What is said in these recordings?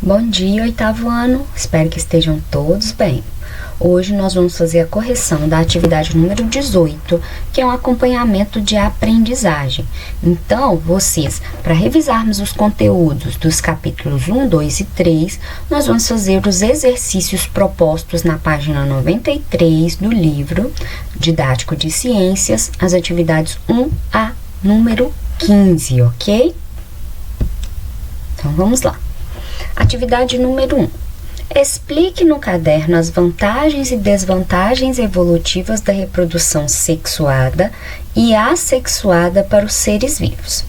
Bom dia, oitavo ano. Espero que estejam todos bem. Hoje nós vamos fazer a correção da atividade número 18, que é um acompanhamento de aprendizagem. Então, vocês, para revisarmos os conteúdos dos capítulos 1, 2 e 3, nós vamos fazer os exercícios propostos na página 93 do livro Didático de Ciências, as atividades 1 a número 15, ok? Então, vamos lá. Atividade número 1. Explique no caderno as vantagens e desvantagens evolutivas da reprodução sexuada e assexuada para os seres vivos.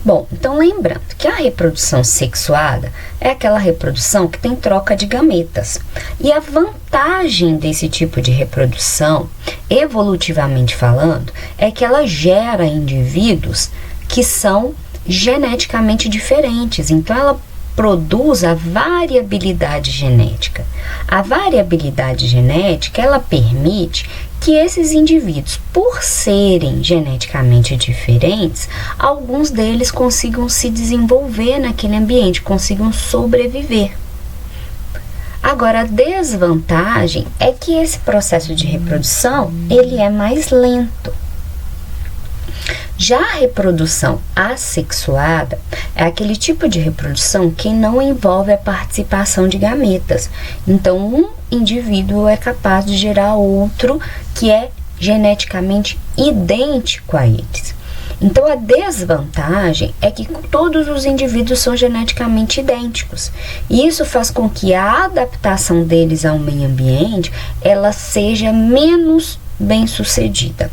Bom, então lembrando que a reprodução sexuada é aquela reprodução que tem troca de gametas. E a vantagem desse tipo de reprodução, evolutivamente falando, é que ela gera indivíduos que são geneticamente diferentes. Então, ela produz a variabilidade genética. A variabilidade genética, ela permite que esses indivíduos, por serem geneticamente diferentes, alguns deles consigam se desenvolver naquele ambiente, consigam sobreviver. Agora, a desvantagem é que esse processo de reprodução, ele é mais lento. Já a reprodução assexuada é aquele tipo de reprodução que não envolve a participação de gametas. Então, um indivíduo é capaz de gerar outro que é geneticamente idêntico a eles. Então, a desvantagem é que todos os indivíduos são geneticamente idênticos. E isso faz com que a adaptação deles ao meio ambiente, ela seja menos bem-sucedida.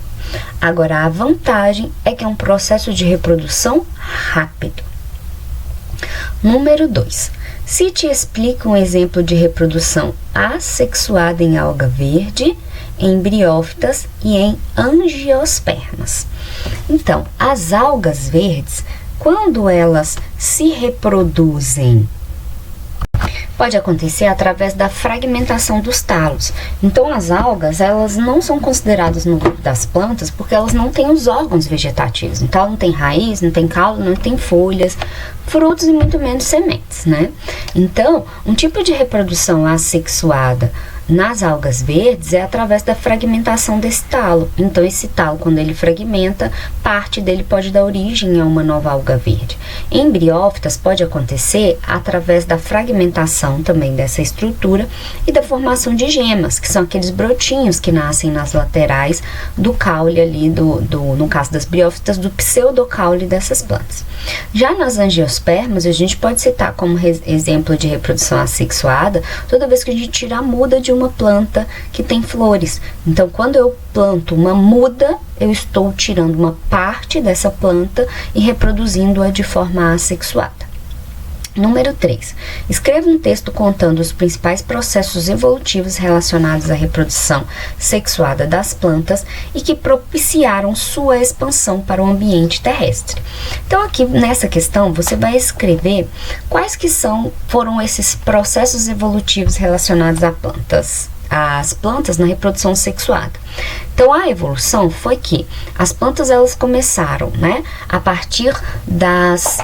Agora, a vantagem é que é um processo de reprodução rápido. Número 2. Cite e explique um exemplo de reprodução assexuada em alga verde, em briófitas e em angiospermas. Então, as algas verdes, quando elas se reproduzem, pode acontecer através da fragmentação dos talos. Então, as algas, elas não são consideradas no grupo das plantas porque elas não têm os órgãos vegetativos. Então, ela não tem raiz, não tem caule, não tem folhas, frutos e muito menos sementes, né? Então, um tipo de reprodução assexuada nas algas verdes é através da fragmentação desse talo. Então, esse talo, quando ele fragmenta, parte dele pode dar origem a uma nova alga verde. Em briófitas, pode acontecer através da fragmentação também dessa estrutura e da formação de gemas, que são aqueles brotinhos que nascem nas laterais do caule ali, no caso das briófitas, do pseudocaule dessas plantas. Já nas angiospermas, a gente pode citar como exemplo de reprodução assexuada toda vez que a gente tira a muda de uma planta que tem flores. Então, quando eu planto uma muda, eu estou tirando uma parte dessa planta e reproduzindo-a de forma assexuada. Número 3. Escreva um texto contando os principais processos evolutivos relacionados à reprodução sexuada das plantas e que propiciaram sua expansão para o ambiente terrestre. Então, aqui nessa questão, você vai escrever quais que foram esses processos evolutivos relacionados às plantas na reprodução sexuada. Então, a evolução foi que as plantas, elas começaram, a partir das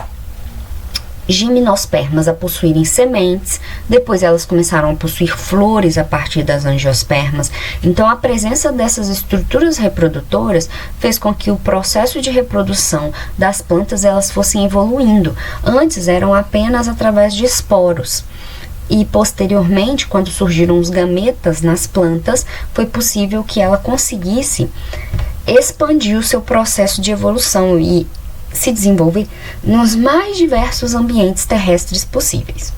gimnospermas a possuírem sementes, depois elas começaram a possuir flores a partir das angiospermas. Então, a presença dessas estruturas reprodutoras fez com que o processo de reprodução das plantas elas fossem evoluindo. Antes eram apenas através de esporos. E posteriormente, quando surgiram os gametas nas plantas, foi possível que ela conseguisse expandir o seu processo de evolução e se desenvolver nos mais diversos ambientes terrestres possíveis.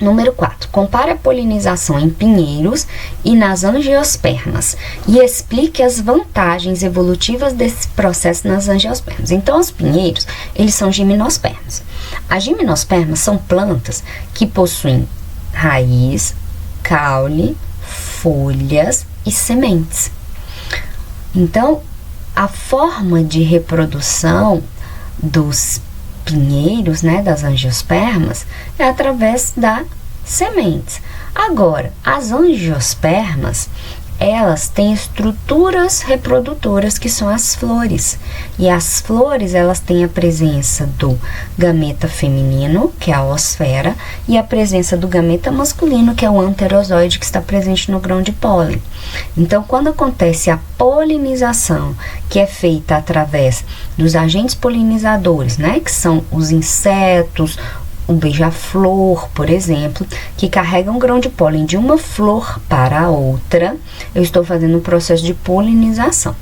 Número 4. Compare a polinização em pinheiros e nas angiospermas e explique as vantagens evolutivas desse processo nas angiospermas. Então, os pinheiros, eles são gimnospermas. As gimnospermas são plantas que possuem raiz, caule, folhas e sementes. Então, a forma de reprodução dos pinheiros, das angiospermas, é através das sementes. Agora, as angiospermas, elas têm estruturas reprodutoras que são as flores. E as flores, elas têm a presença do gameta feminino, que é a oosfera, e a presença do gameta masculino, que é o anterozoide, que está presente no grão de pólen. Então, quando acontece a polinização, que é feita através dos agentes polinizadores, né, que são os insetos, o beija-flor, por exemplo, que carregam grão de pólen de uma flor para a outra, eu estou fazendo um processo de polinização.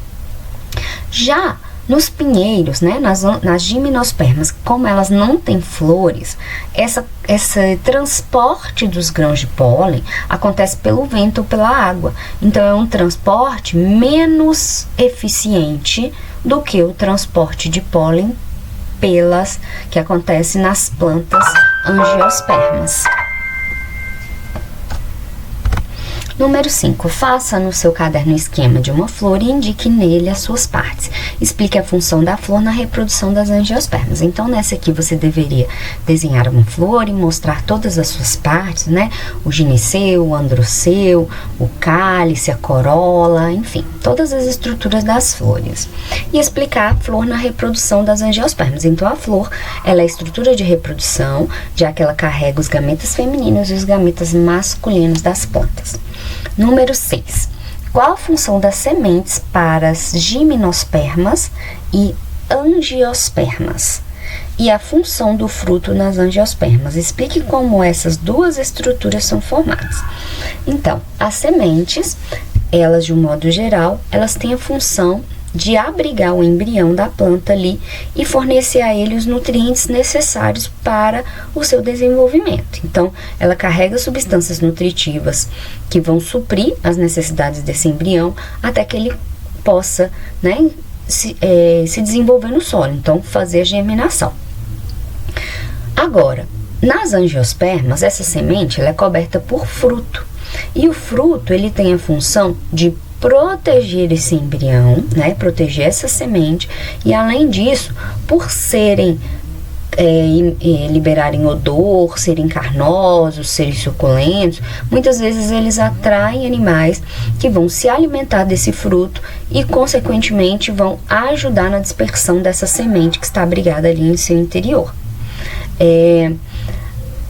Já nos pinheiros, né, nas gimnospermas, como elas não têm flores, esse transporte dos grãos de pólen acontece pelo vento ou pela água. Então, é um transporte menos eficiente do que o transporte de pólen que acontece nas plantas angiospermas. Número 5. Faça no seu caderno o esquema de uma flor e indique nele as suas partes. Explique a função da flor na reprodução das angiospermas. Então, nessa aqui você deveria desenhar uma flor e mostrar todas as suas partes, né? O gineceu, o androceu, o cálice, a corola, enfim, todas as estruturas das flores. E explicar a flor na reprodução das angiospermas. Então, a flor, ela é a estrutura de reprodução, já que ela carrega os gametas femininos e os gametas masculinos das plantas. Número 6. Qual a função das sementes para as gimnospermas e angiospermas? E a função do fruto nas angiospermas. Explique como essas duas estruturas são formadas. Então, as sementes, elas de um modo geral, elas têm a função de abrigar o embrião da planta ali e fornecer a ele os nutrientes necessários para o seu desenvolvimento. Então, ela carrega substâncias nutritivas que vão suprir as necessidades desse embrião até que ele possa, né, se desenvolver no solo, então fazer a germinação. Agora, nas angiospermas, essa semente ela é coberta por fruto. E o fruto, ele tem a função de proteger esse embrião, né, proteger essa semente, e além disso, por serem liberarem odor, serem carnosos, serem suculentos, muitas vezes eles atraem animais que vão se alimentar desse fruto e, consequentemente, vão ajudar na dispersão dessa semente que está abrigada ali em seu interior.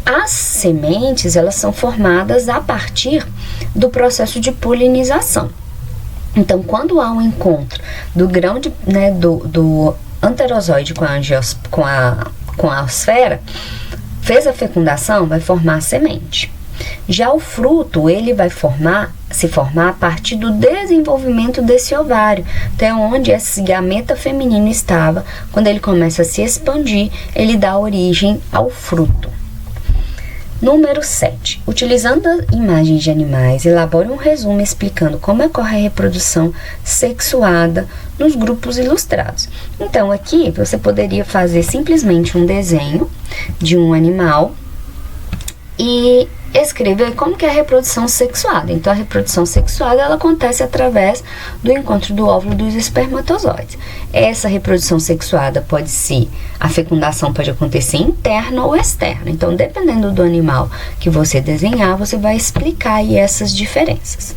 As sementes, elas são formadas a partir do processo de polinização. Então, quando há um encontro do grão do anterozoide com a oosfera, fez a fecundação, vai formar a semente. Já o fruto, ele vai se formar a partir do desenvolvimento desse ovário, até onde esse gameta feminino estava. Quando ele começa a se expandir, ele dá origem ao fruto. Número 7. Utilizando imagens de animais, elabore um resumo explicando como ocorre a reprodução sexuada nos grupos ilustrados. Então, aqui você poderia fazer simplesmente um desenho de um animal e escrever como que é a reprodução sexuada. Então, a reprodução sexuada ela acontece através do encontro do óvulo dos espermatozoides. Essa reprodução sexuada pode ser, a fecundação pode acontecer interna ou externa. Então, dependendo do animal que você desenhar, você vai explicar aí essas diferenças.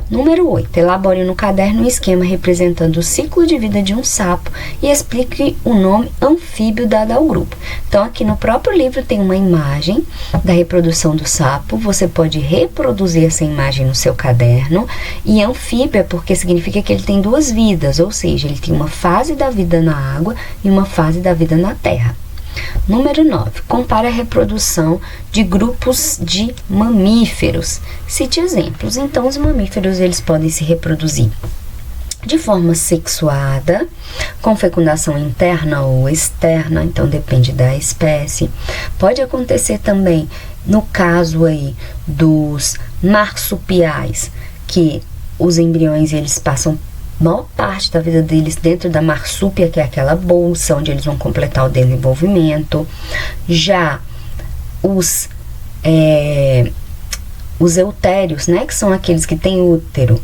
Número 8. Elabore no caderno um esquema representando o ciclo de vida de um sapo e explique o nome anfíbio dado ao grupo. Então, aqui no próprio livro tem uma imagem da reprodução do sapo. Você pode reproduzir essa imagem no seu caderno. E anfíbio é porque significa que ele tem duas vidas, ou seja, ele tem uma fase da vida na água e uma fase da vida na terra. Número 9. Compare a reprodução de grupos de mamíferos. Cite exemplos. Então, os mamíferos eles podem se reproduzir de forma sexuada, com fecundação interna ou externa, então depende da espécie. Pode acontecer também no caso aí dos marsupiais, que os embriões eles passam maior parte da vida deles dentro da marsúpia, que é aquela bolsa onde eles vão completar o desenvolvimento. Já os eutérios, né, que são aqueles que têm útero,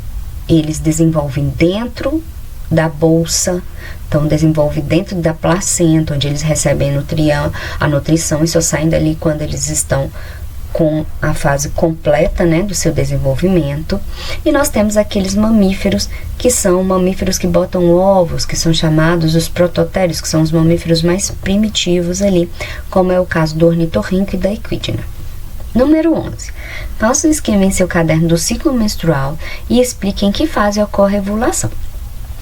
eles desenvolvem dentro da bolsa, então desenvolve dentro da placenta, onde eles recebem a nutrição e só saem dali quando eles estão com a fase completa, né, do seu desenvolvimento. E nós temos aqueles mamíferos que são mamíferos que botam ovos, que são chamados os prototérios, que são os mamíferos mais primitivos ali, como é o caso do ornitorrinco e da equidna. Número 11. Faça um esquema em seu caderno do ciclo menstrual e explique em que fase ocorre a ovulação.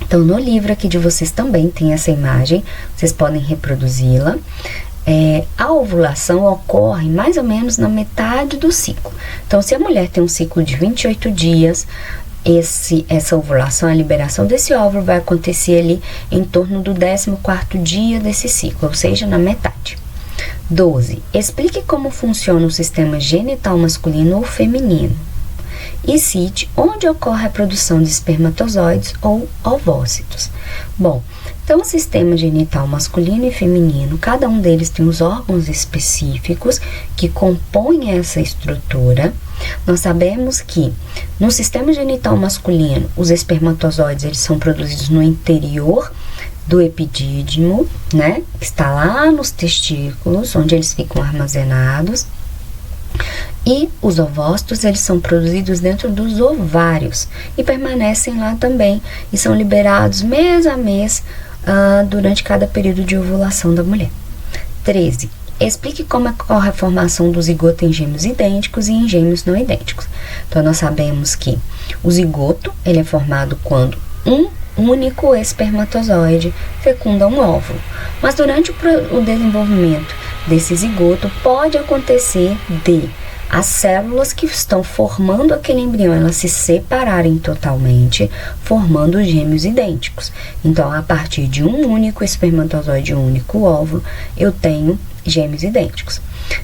Então, no livro aqui de vocês também tem essa imagem, vocês podem reproduzi-la. A ovulação ocorre mais ou menos na metade do ciclo. Então, se a mulher tem um ciclo de 28 dias, essa ovulação, a liberação desse óvulo vai acontecer ali em torno do 14º dia desse ciclo, ou seja, na metade. 12. Explique como funciona o sistema genital masculino ou feminino. E cite onde ocorre a produção de espermatozoides ou ovócitos. Bom, então o sistema genital masculino e feminino, cada um deles tem os órgãos específicos que compõem essa estrutura. Nós sabemos que no sistema genital masculino, os espermatozoides eles são produzidos no interior do epidídimo, né, que está lá nos testículos, onde eles ficam armazenados. E os ovócitos, eles são produzidos dentro dos ovários e permanecem lá também e são liberados mês a mês durante cada período de ovulação da mulher. 13. Explique como ocorre a formação do zigoto em gêmeos idênticos e em gêmeos não idênticos. Então, nós sabemos que o zigoto, ele é formado quando um único espermatozoide fecunda um óvulo. Mas durante o desenvolvimento desse zigoto, pode acontecer de as células que estão formando aquele embrião, elas se separarem totalmente, formando gêmeos idênticos. Então, a partir de um único espermatozoide, um único óvulo, eu tenho gêmeos idênticos.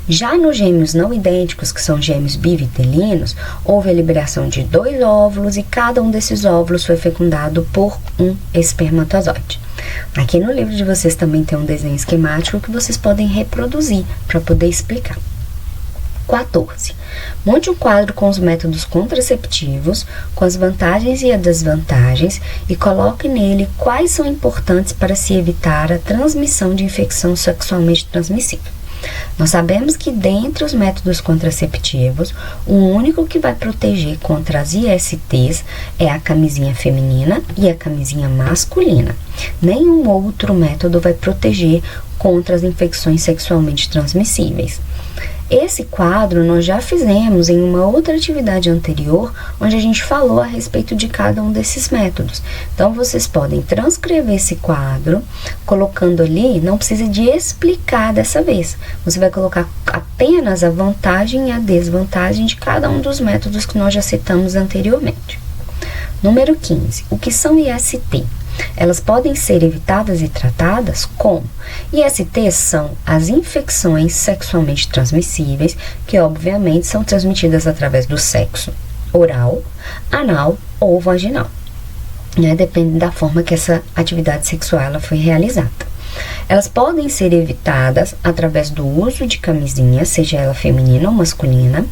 Já nos gêmeos não idênticos, que são gêmeos bivitelinos, houve a liberação de 2 óvulos e cada um desses óvulos foi fecundado por um espermatozoide. Aqui no livro de vocês também tem um desenho esquemático que vocês podem reproduzir para poder explicar. 14. Monte um quadro com os métodos contraceptivos, com as vantagens e as desvantagens e coloque nele quais são importantes para se evitar a transmissão de infecção sexualmente transmissível. Nós sabemos que dentre os métodos contraceptivos, o único que vai proteger contra as ISTs é a camisinha feminina e a camisinha masculina. Nenhum outro método vai proteger contra as infecções sexualmente transmissíveis. Esse quadro nós já fizemos em uma outra atividade anterior, onde a gente falou a respeito de cada um desses métodos. Então, vocês podem transcrever esse quadro, colocando ali, não precisa de explicar dessa vez. Você vai colocar apenas a vantagem e a desvantagem de cada um dos métodos que nós já citamos anteriormente. Número 15. O que são IST? Elas podem ser evitadas e tratadas como? ISTs são as infecções sexualmente transmissíveis, que obviamente são transmitidas através do sexo oral, anal ou vaginal, né? Depende da forma que essa atividade sexual ela foi realizada. Elas podem ser evitadas através do uso de camisinha, seja ela feminina ou masculina,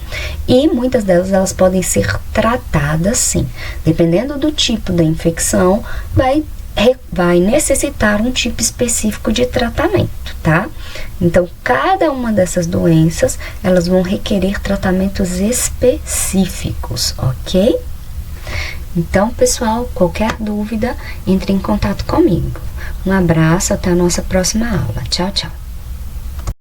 e muitas delas elas podem ser tratadas sim. Dependendo do tipo da infecção, vai necessitar um tipo específico de tratamento, tá? Então, cada uma dessas doenças, elas vão requerer tratamentos específicos, ok? Então, pessoal, qualquer dúvida, entre em contato comigo. Um abraço, até a nossa próxima aula. Tchau, tchau.